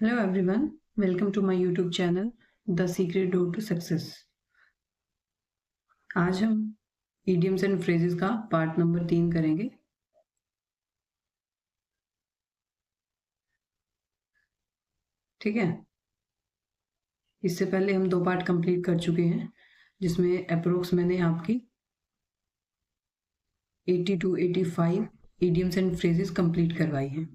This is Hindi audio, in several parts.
Hello everyone, welcome to my YouTube channel The Secret Door to Success। आज हम idioms एंड phrases का पार्ट नंबर 3 करेंगे। ठीक है, इससे पहले हम 2 पार्ट कंप्लीट कर चुके हैं जिसमें अप्रोक्स मैंने आपकी 80 to 85 idioms and phrases complete करवाई हैं।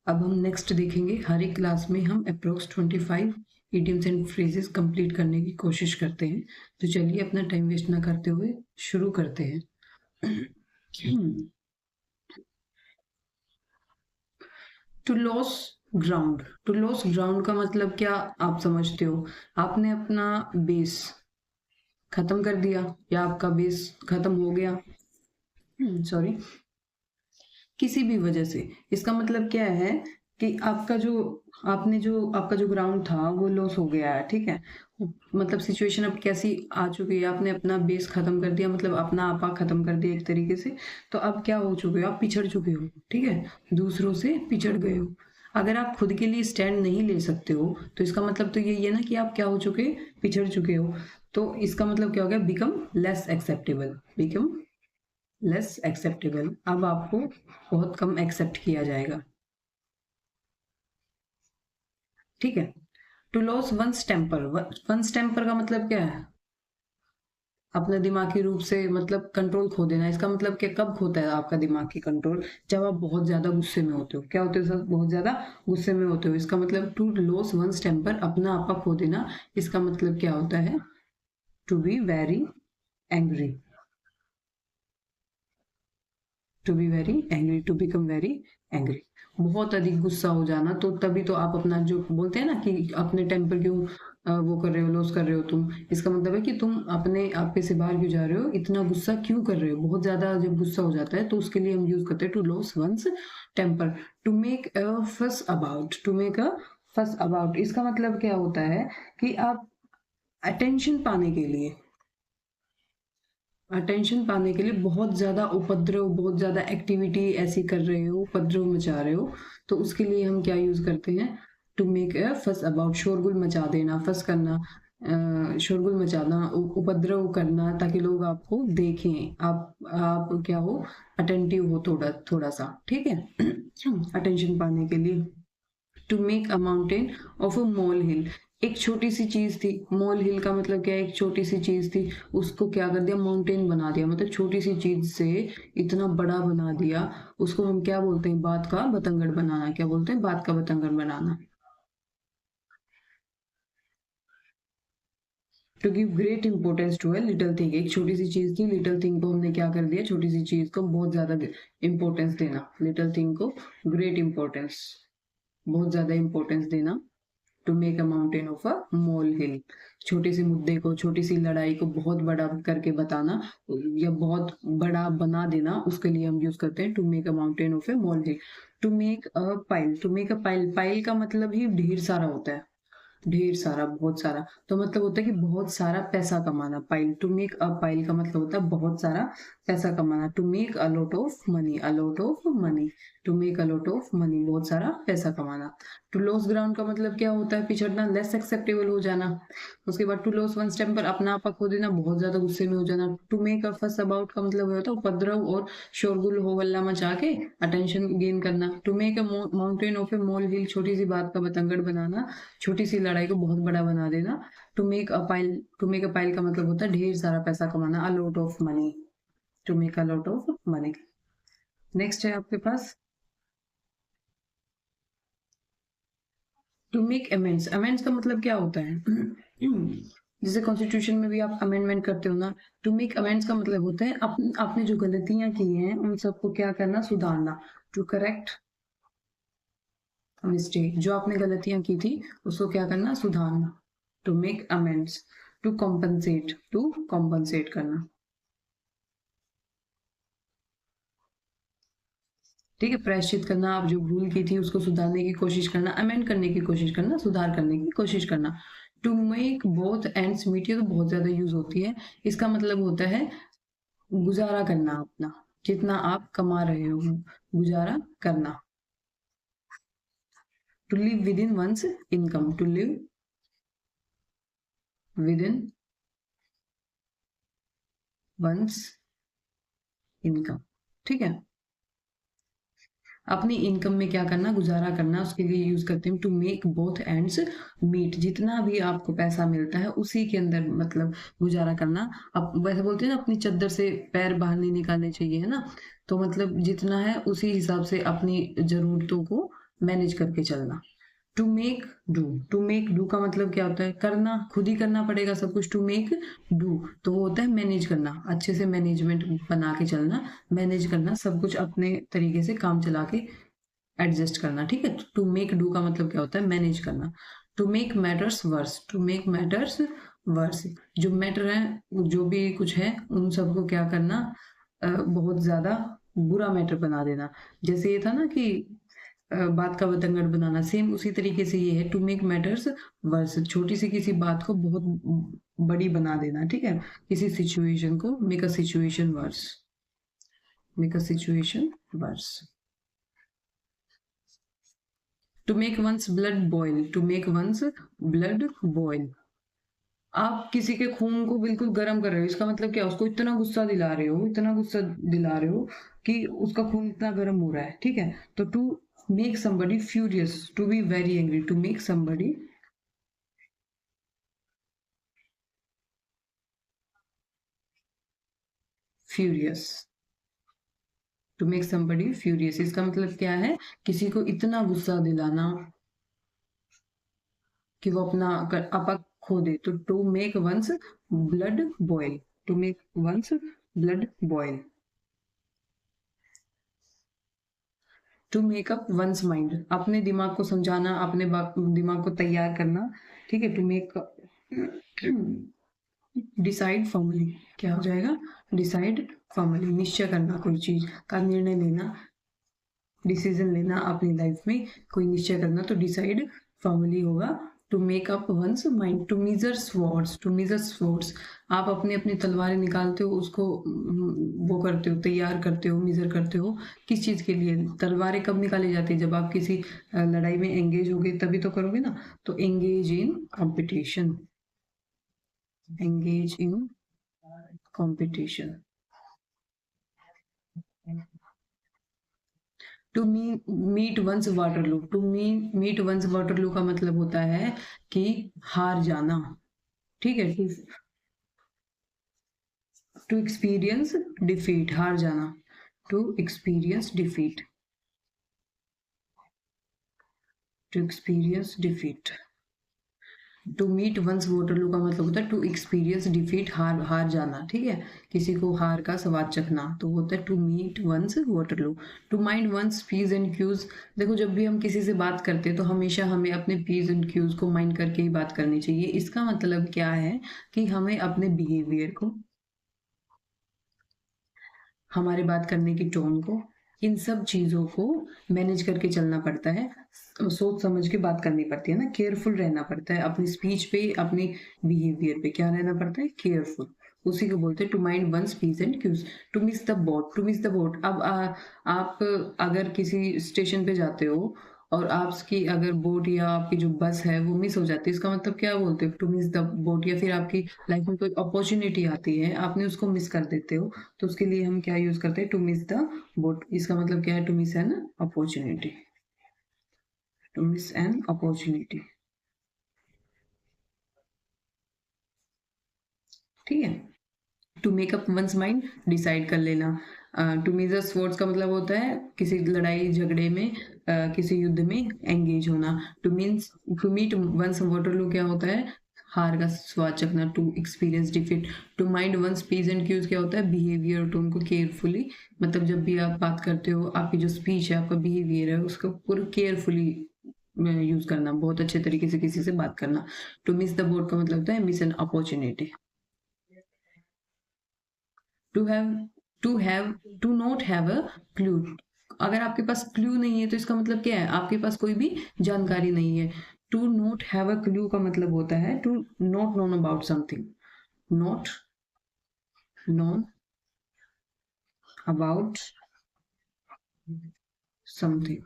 अब हम नेक्स्ट देखेंगे, हर एक क्लास में हम approx 25 idioms and phrases complete करने की कोशिश करते हैं। तो चलिए अपना टाइम वेस्ट ना करते हुए शुरू करते हैं। To lose ground, to lose ground का मतलब क्या आप समझते हो? आपने अपना बेस खत्म कर दिया या आपका बेस खत्म हो गया, सॉरी, किसी भी वजह से। इसका मतलब क्या है कि आपका जो ग्राउंड था वो लॉस हो गया है। ठीक है, मतलब सिचुएशन अब कैसी आ चुकी है, आपने अपना बेस खत्म कर दिया, मतलब अपना आपा खत्म कर दिया एक तरीके से। तो अब क्या हो चुके हो, आप पिछड़ चुके हो। ठीक है, दूसरों से पिछड़ गए हो। अगर आप खुद के लिए स्टैंड नहीं ले सकते हो तो इसका मतलब तो यही है ना कि आप क्या हो चुके, पिछड़ चुके हो। तो इसका मतलब क्या हो गया, become less acceptable, become less acceptable. अब आपको बहुत कम एक्सेप्ट किया जाएगा। ठीक है, to lose one's temper, one's temper का मतलब क्या है, अपने दिमागी रूप से मतलब कंट्रोल खो देना। इसका मतलब क्या, कब खोता है आपका दिमागी कंट्रोल? जब आप बहुत ज्यादा गुस्से में होते हो। क्या होते हो सर? बहुत ज्यादा गुस्से में होते हो। इसका मतलब टू लॉस वंस टेम्पर, अपना आपा खो देना। इसका मतलब क्या होता है, to be very angry, to be very angry, to become very angry. बहुत अधिक गुस्सा हो जाना, तो तभी तो आप अपना जो बोलते हैं ना कि अपने टेम्पर क्यों वो कर रहे हो, लॉस कर रहे हो तुम। इसका मतलब है कि तुम अपने आप पे से बाहर क्यों जा रहे हो, इतना गुस्सा क्यों कर रहे हो। बहुत ज्यादा जब गुस्सा हो जाता है तो उसके लिए हम यूज करते हैं to lose one's temper. To make a fuss about, to make a fuss about, इसका मतलब क्या होता है कि आप अटेंशन पाने के लिए, अटेंशन पाने के लिए बहुत ज्यादा उपद्रव, बहुत ज्यादा एक्टिविटी ऐसी कर रहे हो, उपद्रव मचा रहे हो। तो उसके लिए हम क्या यूज करते हैं, to make a fuss about, शोरगुल मचा देना, फस करना, शोरगुल मचाना, उपद्रव करना, ताकि लोग आपको देखें, आप क्या हो, अटेंटिव हो थोड़ा थोड़ा सा। ठीक है, अटेंशन पाने के लिए। To make a mountain of a mole hill, एक छोटी सी चीज थी, मोल हिल का मतलब क्या है, एक छोटी सी चीज थी, उसको क्या कर दिया, माउंटेन बना दिया। मतलब छोटी सी चीज से इतना बड़ा बना दिया। उसको हम क्या बोलते हैं, बात का बतंगड़ बनाना। क्या बोलते हैं, बात का बतंगड़ बनाना। To give great importance to a little thing, एक छोटी सी चीज थी, लिटिल थिंग को हमने क्या कर दिया, छोटी सी चीज को बहुत ज्यादा इंपॉर्टेंस देना, लिटिल थिंग को ग्रेट इंपॉर्टेंस, बहुत ज्यादा इंपॉर्टेंस देना। To make a mountain of a mole hill, छोटे से मुद्दे को, छोटी सी लड़ाई को बहुत बड़ा करके बताना या बहुत बड़ा बना देना, उसके लिए हम यूज करते हैं to make a mountain of a mole hill. To make a pile, to make a pile, pile का मतलब ही ढेर सारा होता है, ढेर सारा, बहुत सारा। तो मतलब होता है कि बहुत सारा पैसा कमाना। Pile, to make a pile का मतलब होता है बहुत सारा पैसा कमाना। To make a lot of money, a lot of money, to make a lot of money, बहुत सारा पैसा कमाना। टू लॉस ग्राउंड का मतलब क्या होता है, पिछड़ना, लेस एक्सेप्टेबल हो जाना। उसके बाद टू लॉस वन टेम्पर, अपना आपा खो देना, बहुत ज्यादा गुस्से में हो जाना। To make a fuss about का मतलब होता है उपद्रव और शोरगुल, हो हल्ला मचा के अटेंशन गेन करना। To make a mountain of a mole hill, छोटी सी बात का बतंगड़ बनाना, छोटी सी लड़ाई को बहुत बड़ा बना देना। To make a pile, to make a pile का मतलब होता है ढेर सारा पैसा कमाना, a lot of money, to make a lot of money. Next है आपके पास टू मेक अमेंड्स, अमेंड्स का मतलब क्या होता है, जैसे कॉन्स्टिट्यूशन में भी आप अमेंडमेंट करते हो ना। टू मेक अमेंड्स का मतलब होता है आपने जो गलतियां की हैं उन सबको क्या करना, सुधारना। टू करेक्ट मिस्टेक, जो आपने गलतियां की थी उसको क्या करना, सुधारना। To make amends. To compensate, to compensate करना। ठीक है, प्रायश्चित करना, आप जो भूल की थी उसको सुधारने की कोशिश करना, अमेंड करने की कोशिश करना, सुधार करने की कोशिश करना। To make both ends meet, ये तो बहुत ज्यादा यूज होती है। इसका मतलब होता है गुजारा करना अपना, जितना आप कमा रहे हो गुजारा करना। To live within one's income, to live within one's income, ठीक है। अपनी इनकम में क्या करना, गुजारा करना, उसके लिए यूज करते हैं to make both ends meet. जितना भी आपको पैसा मिलता है उसी के अंदर मतलब गुजारा करना। अब वैसे बोलते हैं ना, अपनी चद्दर से पैर बाहर नहीं निकालने चाहिए, है ना। तो मतलब जितना है उसी हिसाब से अपनी जरूरतों को मैनेज करके चलना। To make do, to make do का मतलब क्या होता है, करना, खुद ही करना पड़ेगा सब कुछ। टू मेक डू तो वो होता है मैनेज करना, अच्छे से मैनेजमेंट बना के चलना, मैनेज करना, सब कुछ अपने तरीके से काम चला के एडजस्ट करना, ठीक है। टू मेक डू का मतलब क्या होता है, मैनेज करना। To make matters worse, to make matters worse, जो मैटर है, जो भी कुछ है, उन सबको क्या करना, बहुत ज्यादा बुरा मैटर बना देना। जैसे ये था ना कि बात का बतंगड़ बनाना, सेम उसी तरीके से ये है टू मेक मैटर्स वर्स, छोटी सी किसी बात को बहुत बड़ी बना देना, ठीक है। किसी सिचुएशन को make a situation worse, make a situation worse. To make one's blood boil, to make one's blood boil, आप किसी के खून को बिल्कुल गर्म कर रहे हो, इसका मतलब क्या, उसको इतना गुस्सा दिला रहे हो, इतना गुस्सा दिला रहे हो कि उसका खून इतना गर्म हो रहा है, ठीक है। तो to make somebody furious, to be very angry, to make somebody furious, to make somebody furious, इसका मतलब क्या है, किसी को इतना गुस्सा दिलाना कि वो अपना आपा खो दे। तो to make one's blood boil, to make one's blood boil. To make up one's mind, अपने दिमाग को समझाना, अपने दिमाग को तैयार करना, ठीक है। टू मेक डिसाइड फॉर्मली, क्या हो जाएगा, डिसाइड फॉर्मली, निश्चय करना, कोई चीज का निर्णय लेना, डिसीजन लेना अपनी लाइफ में, कोई निश्चय करना, तो डिसाइड फॉर्मली होगा। To make up one's mind, to measure swords, to measure swords, आप अपनी अपनी तलवारें निकालते हो, उसको वो करते हो, तैयार करते हो, मीजर करते हो, किस चीज के लिए। तलवारें कब निकाली जाती है, जब आप किसी लड़ाई में एंगेज होगे तभी तो करोगे ना। तो engage in competition, engage in competition। To meet one's Waterloo, to meet one's Waterloo का मतलब होता है कि हार जाना, ठीक है। टू एक्सपीरियंस डिफीट, हार जाना, to experience defeat, to experience defeat. To meet one's Waterloo का मतलब होता है टू एक्सपीरियंस डिफीट, हार हार जाना, ठीक है। किसी को हार का स्वाद चखना, तो होता है to meet one's Waterloo. To mind one's p's and q's, देखो जब भी हम किसी से बात करते हैं तो हमेशा हमें अपने पीज एंड क्यूज को माइंड करके ही बात करनी चाहिए। इसका मतलब क्या है कि हमें अपने बिहेवियर को, हमारे बात करने की टोन को, इन सब चीजों को मैनेज करके चलना पड़ता है, सोच समझ के बात करनी पड़ती है ना, केयरफुल रहना पड़ता है अपनी स्पीच पे, अपनी बिहेवियर पे क्या रहना पड़ता है, केयरफुल। उसी को बोलते हैं to mind one's p's and q's. To miss the boat, to miss the boat, अब आप अगर किसी स्टेशन पे जाते हो और आपकी अगर बोट या आपकी जो बस है वो मिस हो जाती है, इसका मतलब क्या बोलते हो, टू मिस द बोट। या फिर आपकी लाइफ में कोई अपॉर्चुनिटी आती है, आपने उसको मिस कर देते हो, तो उसके लिए हम क्या यूज करते हैं, टू मिस द बोट। इसका मतलब क्या है, to miss an opportunity, to miss an opportunity, ठीक है। To make up one's mind, decide कर लेना। टू मेजर स्वर्ड्स का मतलब होता है किसी लड़ाई झगड़े में, किसी युद्ध में एंगेज होना। टू मीट वंस वाटरलू क्या होता है, हार का स्वाद चखना। To experience defeat. To mind one's p's and q's क्या होता है, बिहेवियर टोन को केयरफुली, मतलब जब भी आप बात करते हो, आपकी जो स्पीच है, आपका बिहेवियर है, उसको पूरा केयरफुली यूज करना, बहुत अच्छे तरीके से किसी से बात करना। टू मिस द बोट का मतलब होता है miss an opportunity. To have, to not have a clue, अगर आपके पास क्लू नहीं है तो इसका मतलब क्या है, आपके पास कोई भी जानकारी नहीं है। To not have a clue का मतलब होता है to not known about something, not known about something,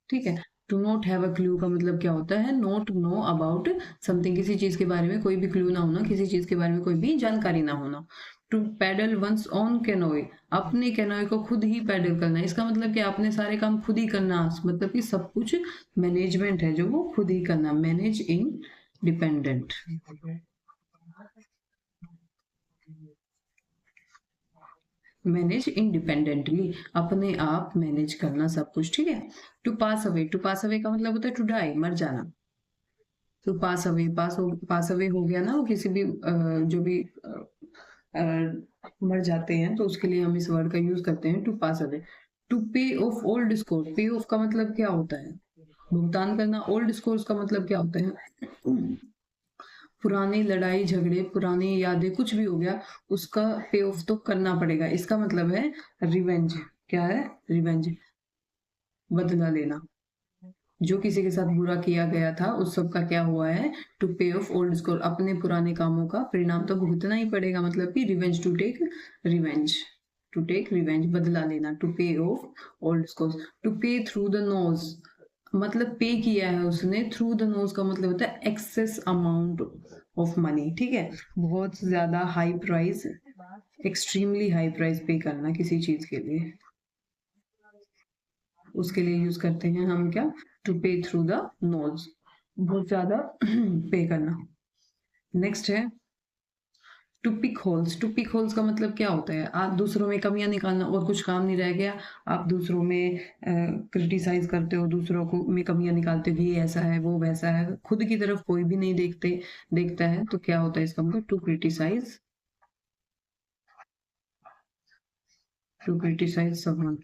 ठीक है। To not have a clue का मतलब क्या होता है, नॉट नो अबाउट समथिंग, किसी चीज के बारे में कोई भी क्लू ना होना, किसी चीज के बारे में कोई भी जानकारी ना होना। टू पैडल वंस ऑन कैनोए, अपने कैनोए को खुद ही पैडल करना, इसका मतलब कि आपने सारे काम खुद ही करना, मतलब कि सब कुछ मैनेजमेंट है जो वो खुद ही करना, manage independent. Manage independently, अपने आप मैनेज करना सब कुछ, ठीक है। To pass away, to pass away का मतलब होता है टू डाई, मर जाना। तो पास अवे हो गया ना, वो किसी भी जो भी मर जाते हैं, तो उसके लिए हम इस वर्ड का यूज करते हैं to pass away. To pay off old score, पे ऑफ का मतलब क्या होता है, भुगतान करना। ओल्ड स्कोर्स का मतलब क्या होता है, पुरानी लड़ाई झगड़े, पुरानी यादें, कुछ भी हो गया, उसका पे ऑफ तो करना पड़ेगा। इसका मतलब है रिवेंज। क्या है, रिवेंज, बदला लेना। जो किसी के साथ बुरा किया गया था उस सब का क्या हुआ है, to pay off old score, अपने पुराने कामों का परिणाम तो भुगतना ही पड़ेगा, मतलब कि revenge, to take revenge, to take revenge, बदला लेना, to pay off old score. To pay through the nose, मतलब पे किया है उसने, थ्रू द नोज का मतलब होता है एक्सेस अमाउंट ऑफ मनी, ठीक है, बहुत ज्यादा high price, extremely high price पे करना किसी चीज के लिए, उसके लिए यूज करते हैं हम क्या, to pay through the knows, बहुत ज्यादा पे करना। नेक्स्ट है to pick holes. To pick holes का मतलब क्या होता है, आप दूसरों में कमियां निकालना, और कुछ काम नहीं रह गया, आप दूसरों में क्रिटिसाइज करते हो, दूसरों को में कमियां निकालते हो कि ये ऐसा है वो वैसा है, खुद की तरफ कोई भी नहीं देखता है, तो क्या होता है इसका मतलब, to criticise, to criticise someone.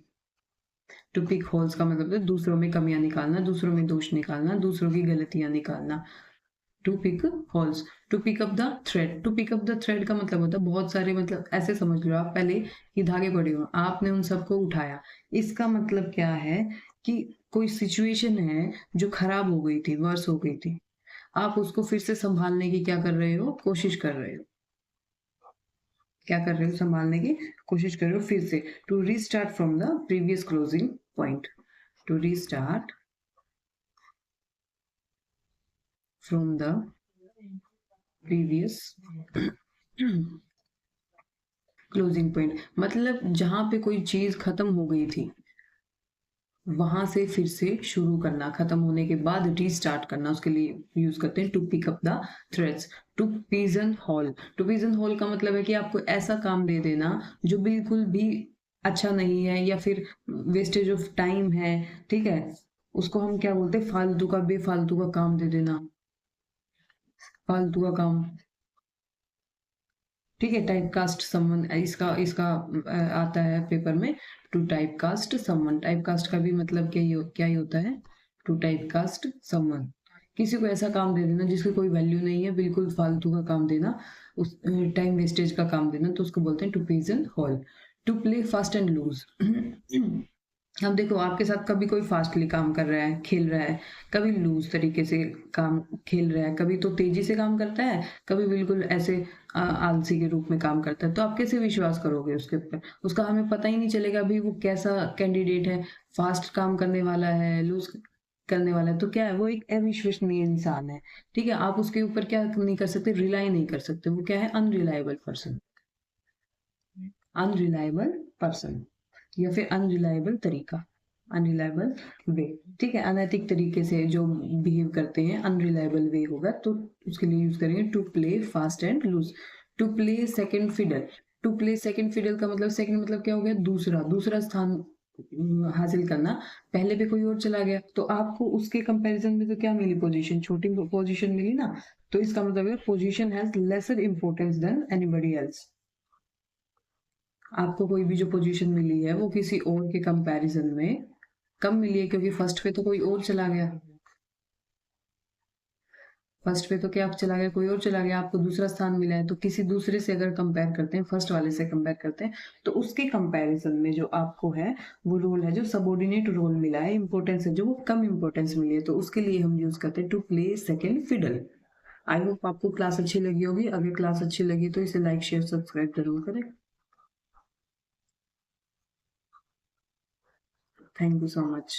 To pick holes का मतलब है दूसरों में कमियां निकालना, दूसरों में दोष निकालना, दूसरों की गलतियां निकालना। To pick holes. To pick up the thread, to pick up the thread का मतलब होता है बहुत सारे, मतलब ऐसे समझ लो आप पहले कि धागे पड़े हो, आपने उन सबको उठाया, इसका मतलब क्या है कि कोई सिचुएशन है जो खराब हो गई थी, वर्स हो गई थी, आप उसको फिर से संभालने की क्या कर रहे हो, कोशिश कर रहे हो, क्या कर रहे हो, संभालने की कोशिश कर रहे हो फिर से। To restart from the previous closing point, to restart from the previous closing point, मतलब जहां पे कोई चीज खत्म हो गई थी वहां से फिर से शुरू करना, खत्म होने के बाद रीस्टार्ट करना, उसके लिए यूज करते हैं to pick up the threads. To pigeonhole, to pigeonhole का मतलब है कि आपको ऐसा काम दे देना जो बिल्कुल भी अच्छा नहीं है, या फिर वेस्टेज ऑफ टाइम है, ठीक है, उसको हम क्या बोलते हैं, फालतू का, बेफालतू का काम दे देना, फालतू का काम, ठीक है। टाइप कास्ट समवन, इसका इसका आता है पेपर में, to typecast someone. Typecast का भी मतलब क्या ही होता है, टू टाइप कास्ट समवन, किसी को ऐसा काम दे देना जिसकी कोई वैल्यू नहीं है, बिल्कुल फालतू का काम देना, उस टाइम वेस्टेज का काम देना, तो उसको बोलते हैं to pigeonhole. To play fast and loose, अब देखो आपके साथ कभी कोई फास्टली काम कर रहा है, खेल रहा है, कभी लूज तरीके से काम खेल रहा है, कभी तो तेजी से काम करता है, कभी बिल्कुल ऐसे आलसी के रूप में काम करता है, तो आप कैसे विश्वास करोगे उसके ऊपर, उसका हमें पता ही नहीं चलेगा अभी वो कैसा कैंडिडेट है, फास्ट काम करने वाला है, लूज करने वाला है, तो क्या है, वो एक अविश्वसनीय इंसान है, ठीक है, आप उसके ऊपर क्या नहीं कर सकते, रिलाई नहीं कर सकते, वो क्या है, अनरिलायबल पर्सन, अनरिलायबल पर्सन, या फिर अनरिलायबल तरीका, अनरिलायबल वे, ठीक है, अनैतिक तरीके से जो बिहेव करते हैं, अनरिलायबल वे होगा, तो उसके लिए यूज करेंगे to play fast and loose. To play second fiddle, to play second fiddle का मतलब, सेकंड मतलब क्या हो गया, दूसरा, दूसरा स्थान हासिल करना, पहले पे कोई और चला गया तो आपको उसके कंपैरिजन में तो क्या मिली, पोजीशन, छोटी पोजीशन मिली ना, तो इसका मतलब है position has lesser importance than anybody else, आपको कोई भी जो पोजीशन मिली है वो किसी और के कंपैरिजन में कम मिली है, क्योंकि फर्स्ट पे तो कोई और चला गया, फर्स्ट पे तो क्या आप चला गया, कोई और चला गया, आपको दूसरा स्थान मिला है, तो किसी दूसरे से अगर कंपेयर करते हैं, फर्स्ट वाले से कंपेयर करते हैं, तो उसके कंपैरिजन में जो आपको है वो रोल है जो सबऑर्डिनेट रोल मिला है, इंपॉर्टेंस है जो वो कम इंपॉर्टेंस मिली है, तो उसके लिए हम यूज करते हैं to play second fiddle. I hope आपको क्लास अच्छी लगी होगी, अगर क्लास अच्छी लगी तो इसे लाइक शेयर सब्सक्राइब जरूर करें। Thank you so much.